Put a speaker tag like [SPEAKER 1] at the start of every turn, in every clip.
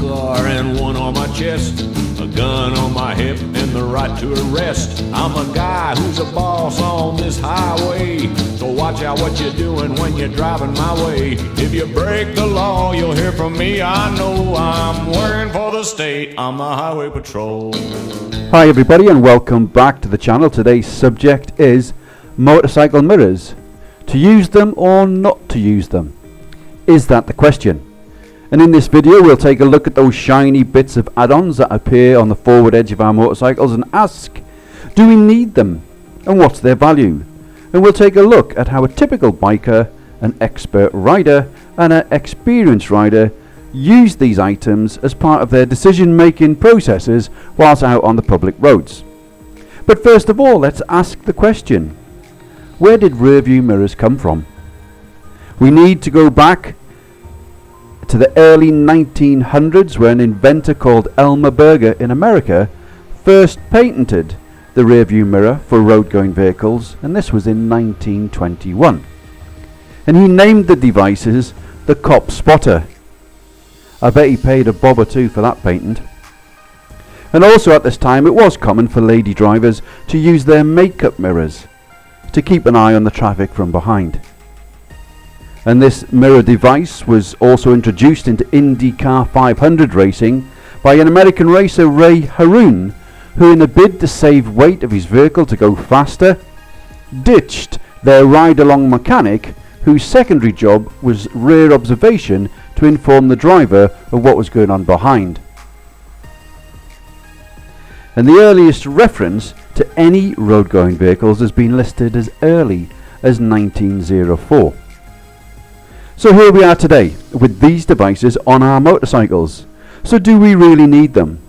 [SPEAKER 1] scar and one on my chest, a gun on my hip and the right to arrest. I'm a guy who's a boss on this highway, so watch out what you're doing when you're driving my way. If you break the law, you'll hear from me. I know I'm working for the state on the highway patrol.
[SPEAKER 2] Hi everybody and welcome back to the channel. Today's subject is motorcycle mirrors. To use them or not to use them? Is that the question? And in this video we'll take a look at those shiny bits of add-ons that appear on the forward edge of our motorcycles and ask, do we need them? And what's their value? And we'll take a look at how a typical biker, an expert rider and an experienced rider use these items as part of their decision-making processes whilst out on the public roads. But first of all, let's ask the question, where did rear view mirrors come from? We need to go back to the early 1900s, where an inventor called Elmer Berger in America first patented the rear view mirror for road-going vehicles, and this was in 1921. And he named the devices the Cop Spotter. I bet he paid a bob or two for that patent. And also at this time it was common for lady drivers to use their makeup mirrors to keep an eye on the traffic from behind. And this mirror device was also introduced into IndyCar 500 racing by an American racer, Ray Harroun, who in a bid to save weight of his vehicle to go faster, ditched their ride-along mechanic, whose secondary job was rear observation to inform the driver of what was going on behind. And the earliest reference to any road-going vehicles has been listed as early as 1904. So here we are today with these devices on our motorcycles. So do we really need them?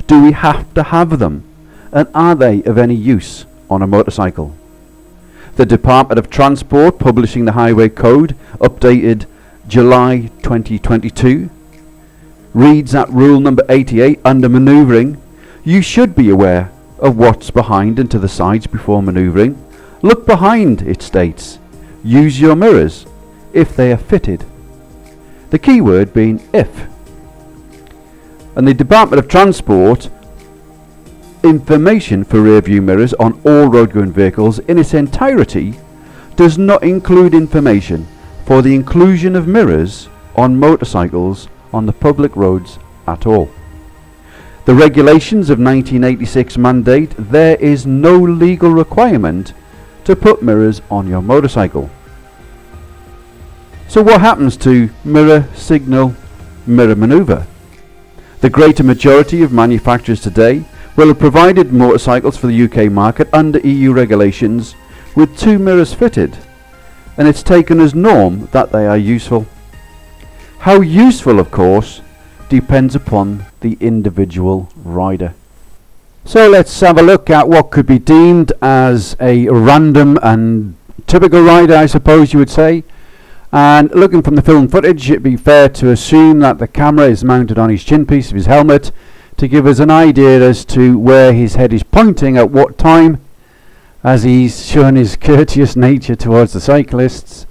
[SPEAKER 2] Do we have to have them? And are they of any use on a motorcycle? The Department of Transport, publishing the Highway Code, updated July 2022, reads at rule number 88 under manoeuvring, you should be aware of what's behind and to the sides before manoeuvring. Look behind, it states. Use your mirrors if they are fitted. The key word being if. And the Department of Transport information for rear view mirrors on all road-going vehicles in its entirety does not include information for the inclusion of mirrors on motorcycles on the public roads at all. The regulations of 1986 mandate there is no legal requirement to put mirrors on your motorcycle. So what happens to mirror signal, mirror maneuver? The greater majority of manufacturers today will have provided motorcycles for the UK market under EU regulations with two mirrors fitted, and it's taken as norm that they are useful. How useful, of course, depends upon the individual rider. So let's have a look at what could be deemed as a random and typical rider, I suppose you would say. And looking from the film footage, it'd be fair to assume that the camera is mounted on his chin piece of his helmet to give us an idea as to where his head is pointing at what time, as he's shown his courteous nature towards the cyclists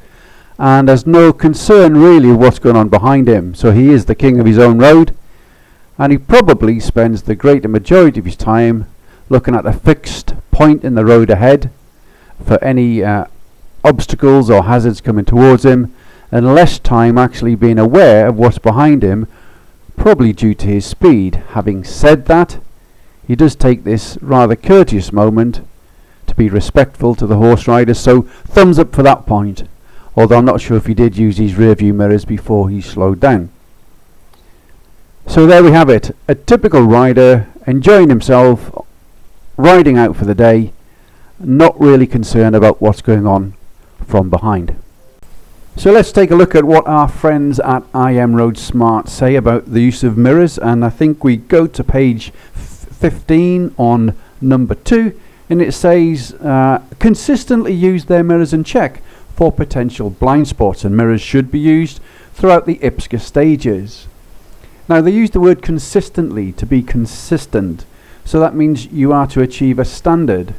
[SPEAKER 2] and has no concern really what's going on behind him. So he is the king of his own road, and he probably spends the greater majority of his time looking at a fixed point in the road ahead for any obstacles or hazards coming towards him, and less time actually being aware of what's behind him, probably due to his speed. Having said that, he does take this rather courteous moment to be respectful to the horse riders, so thumbs up for that point, although I'm not sure if he did use his rear view mirrors before he slowed down. So there we have it, a typical rider enjoying himself, riding out for the day, not really concerned about what's going on from behind. So let's take a look at what our friends at IM Road Smart say about the use of mirrors, and I think we go to page 15 on number 2, and it says consistently use their mirrors and check for potential blind spots, and mirrors should be used throughout the IPSCA stages. Now they use the word consistently to be consistent, so that means you are to achieve a standard,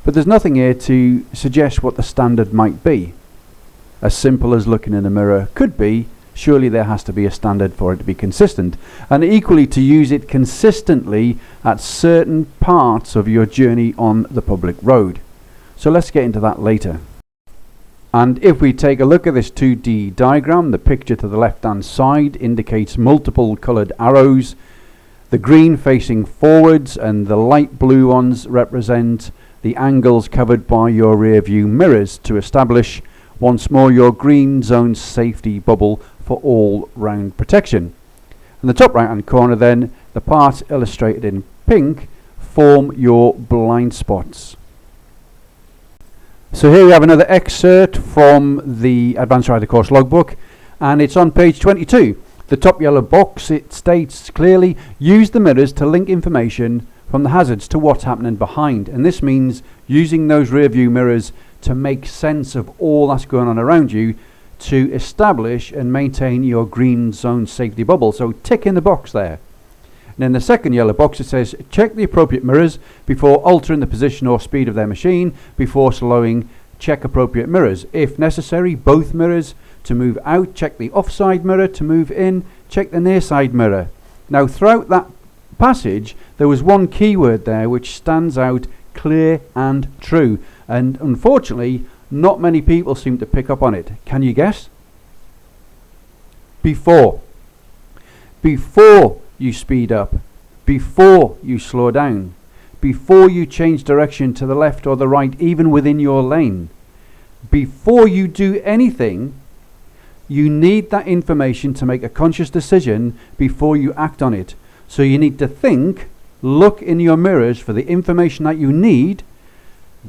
[SPEAKER 2] but there's nothing here to suggest what the standard might be. As simple as looking in a mirror could be surely there has to be a standard for it to be consistent, and equally to use it consistently at certain parts of your journey on the public road. So let's get into that later. And if we take a look at this 2D diagram, the picture to the left hand side indicates multiple coloured arrows. The green facing forwards and the light blue ones represent the angles covered by your rear view mirrors to establish once more your green zone safety bubble for all round protection. In the top right hand corner then, the parts illustrated in pink form your blind spots. So here we have another excerpt from the Advanced Rider Course logbook, and it's on page 22. The top yellow box, it states clearly, use the mirrors to link information from the hazards to what's happening behind. And this means using those rear view mirrors to make sense of all that's going on around you to establish and maintain your green zone safety bubble. So tick in the box there. And in the second yellow box it says check the appropriate mirrors before altering the position or speed of their machine. Before slowing, check appropriate mirrors. If necessary, both mirrors. To move out, check the offside mirror. To move in, check the near side mirror. Now throughout that passage there was one keyword there which stands out clear and true, and unfortunately not many people seem to pick up on it. Can you guess? Before. Before you speed up, before you slow down, before you change direction to the left or the right, even within your lane, before you do anything, you need that information to make a conscious decision before you act on it. So you need to think, look in your mirrors for the information that you need,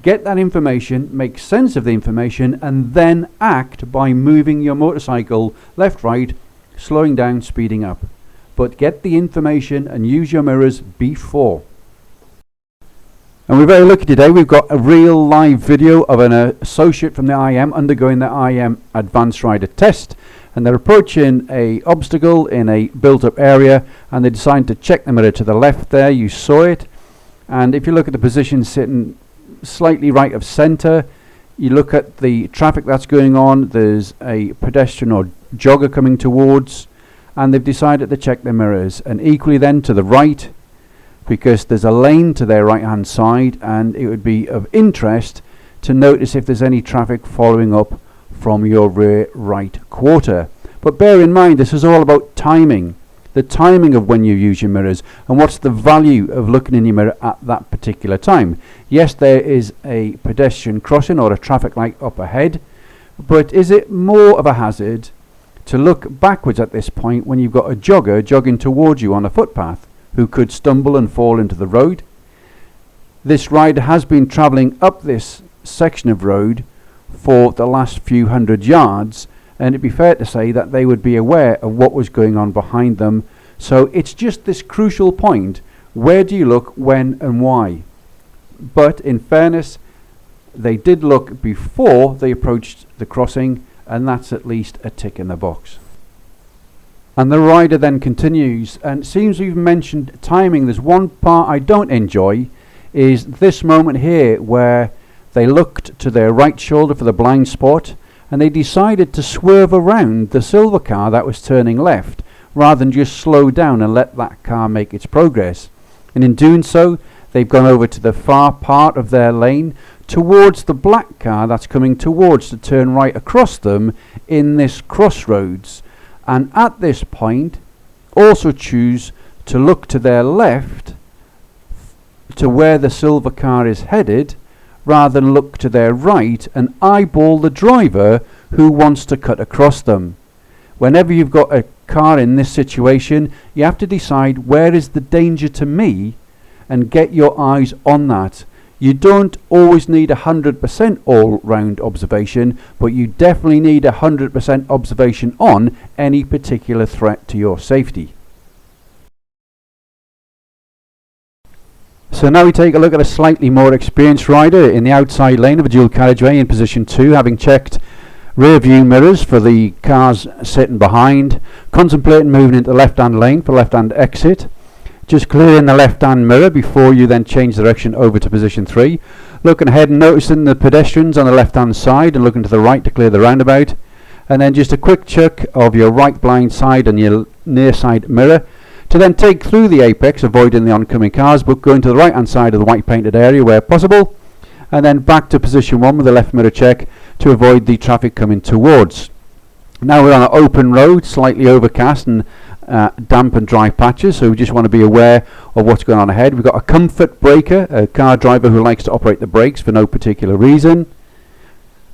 [SPEAKER 2] get that information, make sense of the information, and then act by moving your motorcycle left, right, slowing down, speeding up. But get the information and use your mirrors before. And we're very lucky today, we've got a real live video of an associate from the IM undergoing the IM Advanced Rider test, and they're approaching a obstacle in a built up area, and they decide to check the mirror to the left there. You saw it, and if you look at the position sitting slightly right of centre, you look at the traffic that's going on, there's a pedestrian or jogger coming towards, and they've decided to check their mirrors. And equally then to the right, because there's a lane to their right hand side, and it would be of interest to notice if there's any traffic following up from your rear right quarter. But bear in mind, this is all about timing, the timing of when you use your mirrors, and what's the value of looking in your mirror at that particular time. Yes, there is a pedestrian crossing or a traffic light up ahead, but is it more of a hazard to look backwards at this point when you've got a jogger jogging towards you on a footpath who could stumble and fall into the road? This rider has been travelling up this section of road for the last few hundred yards, and it'd be fair to say that they would be aware of what was going on behind them. So it's just this crucial point, where do you look, when and why? But in fairness, they did look before they approached the crossing, and that's at least a tick in the box. And the rider then continues, and it seems we've mentioned timing. There's one part I don't enjoy, is this moment here where they looked to their right shoulder for the blind spot, and they decided to swerve around the silver car that was turning left rather than just slow down and let that car make its progress. And in doing so, they've gone over to the far part of their lane towards the black car that's coming towards to turn right across them in this crossroads. And at this point, also choose to look to their left to where the silver car is headed, rather than look to their right and eyeball the driver who wants to cut across them. Whenever you've got a car in this situation, you have to decide where is the danger to me and get your eyes on that. You don't always need 100% all-round observation, but you definitely need 100% observation on any particular threat to your safety. So now we take a look at a slightly more experienced rider in the outside lane of a dual carriageway in position 2, having checked rear view mirrors for the cars sitting behind, contemplating moving into the left-hand lane for left-hand exit. Just clearing the left-hand mirror before you then change direction over to position 3. Looking ahead and noticing the pedestrians on the left-hand side and looking to the right to clear the roundabout. and then just a quick check of your right blind side and your near side mirror, to then take through the apex, avoiding the oncoming cars, but going to the right hand side of the white painted area where possible, and then back to position 1 with the left mirror check to avoid the traffic coming towards. Now we're on an open road, slightly overcast and damp and dry patches, so we just want to be aware of what's going on ahead. We've got a comfort breaker, a car driver who likes to operate the brakes for no particular reason,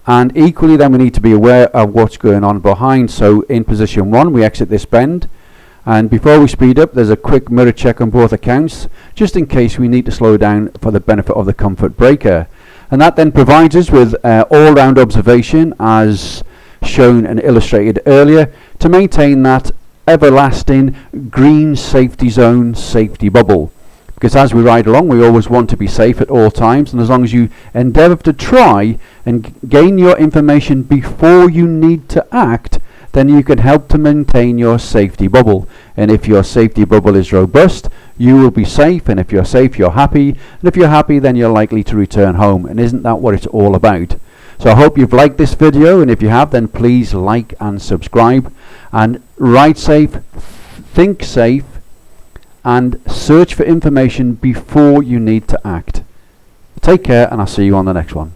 [SPEAKER 2] and equally then we need to be aware of what's going on behind. So in position 1 we exit this bend, and before we speed up there's a quick mirror check on both accounts, just in case we need to slow down for the benefit of the comfort breaker. And that then provides us with all-round observation, as shown and illustrated earlier, to maintain that everlasting green safety zone, safety bubble. Because as we ride along, we always want to be safe at all times, and as long as you endeavour to try and gain your information before you need to act, then you can help to maintain your safety bubble. And if your safety bubble is robust, you will be safe, and if you're safe, you're happy, and if you're happy, then you're likely to return home. And isn't that what it's all about? So I hope you've liked this video, and if you have, then please like and subscribe, and ride safe, think safe, and search for information before you need to act. Take care, and I'll see you on the next one.